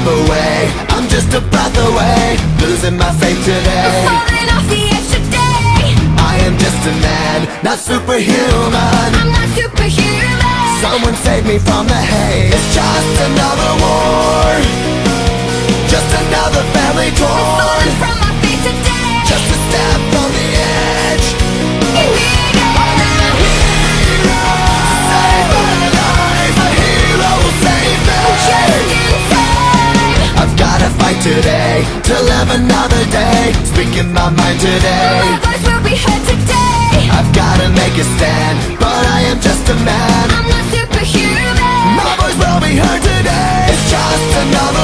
away, I'm just a breath away, losing my faith today. Falling off the edge today. I am just a man, not superhuman. I'm not superhuman. Someone save me from the hate. It's just another war, just another family torn. Falling from my feet today. Just a step from the edge. Here we go. I need a hero. Save my life, a hero will save me. Just in time. I've gotta fight today to live another day, speaking my mind today. My voice will be heard today. I've gotta make a stand, but I am just a man. I'm not superhuman. My voice will be heard today. It's just another